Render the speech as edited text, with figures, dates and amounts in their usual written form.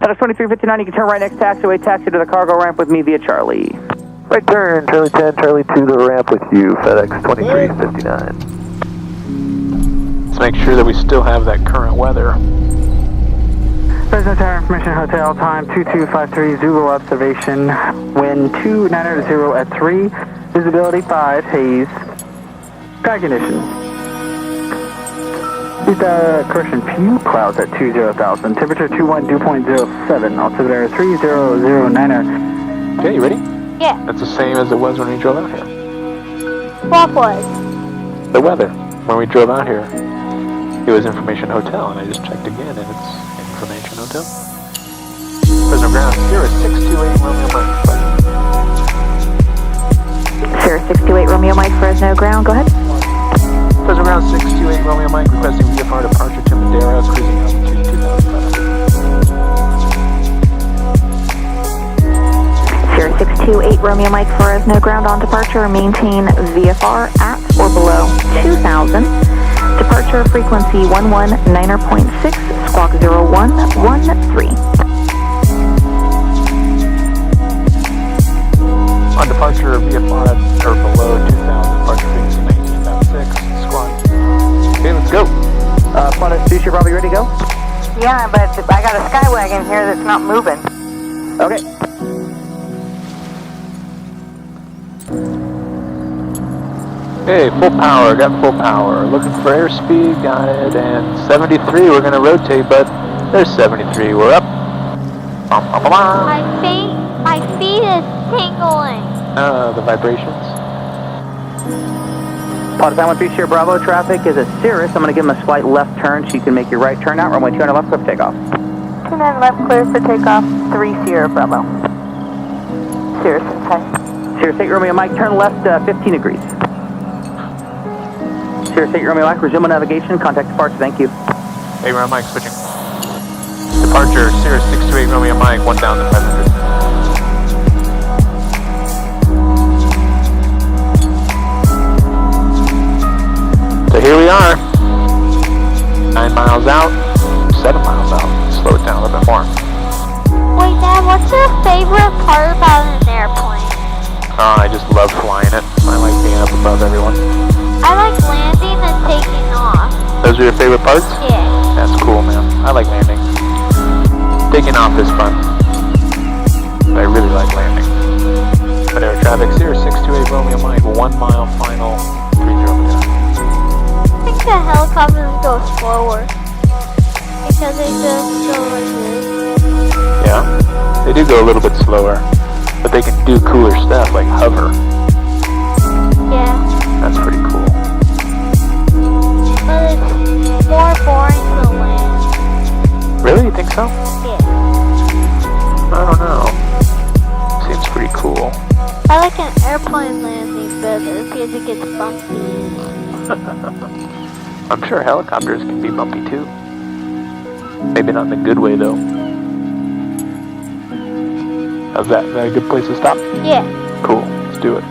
FedEx 2359, you can turn right next taxiway, taxi to the cargo ramp with me via Charlie. Right turn, Charlie 10, Charlie 2 to the ramp with you, FedEx 2359. Let's make sure that we still have that current weather. Fresno Tower Information Hotel, time 2253, Zulu observation, wind 2900 at 3, visibility 5, haze, sky conditions. These correction, few clouds at 20,000, temperature 21 dew point 07, altimeter 3009er. Okay, you ready? Yeah. That's the same as it was when we drove out here. What was? The weather. When we drove out here, it was Information Hotel, and I just checked again, and it's Information Hotel. Fresno ground, Cirrus 628 Romeo Mike. Cirrus 628 Romeo Mike, Fresno ground, go ahead. Fresno ground 628 Romeo Mike, requesting VFR departure to Madera, cruising altitude 2,500. Cirrus 628 Romeo Mike, Fresno ground on departure, maintain VFR at or below 2,000. Departure frequency 119.6, squawk 0113. On departure, VFR at or below 2,000, departure frequency 19.6, squawk. Okay, let's go. Flight Deuce, you're probably ready to go? Yeah, but I got a Skywagon here that's not moving. Okay. Okay, full power, got full power. Looking for airspeed, got it, and 73, we're gonna rotate, but there's 73, we're up. My feet is tingling. The vibrations. Pod 513 Sierra Bravo, traffic is a Cirrus. I'm going to give him a slight left turn so you can make your right turn out. Runway 200 left, clear for takeoff. 29 left, clear for takeoff, 3 Sierra Bravo. Cirrus inside. Cirrus 8 Romeo Mike, turn left 15 degrees. Cirrus 8 Romeo Mike, resume navigation, contact departure, thank you. Hey, Romeo Mike, switching. Departure, Cirrus 628 Romeo Mike, 1,500. So here we are. 9 miles out, 7 miles out. Slow it down a little bit more. Wait, Dad, what's your favorite part about an airplane? Oh, I just love flying it. I like being up above everyone. I like landing and taking off. Those are your favorite parts? Yeah. That's cool, man. I like landing. Taking off is fun. But I really like landing. Madera traffic, Cirrus 628 Romeo Mike, 1 mile final, 30 Madera. I think the helicopters go slower. Because they just go like this. Yeah, they do go a little bit slower. But they can do cooler stuff like hover. Yeah. That's pretty cool. But it's more boring to land. Really? You think so? Yeah. I don't know. Seems pretty cool. I like an airplane landing better because it gets bumpy. I'm sure helicopters can be bumpy too. Maybe not in a good way though. How's that? Is that a good place to stop? Yeah. Cool. Let's do it.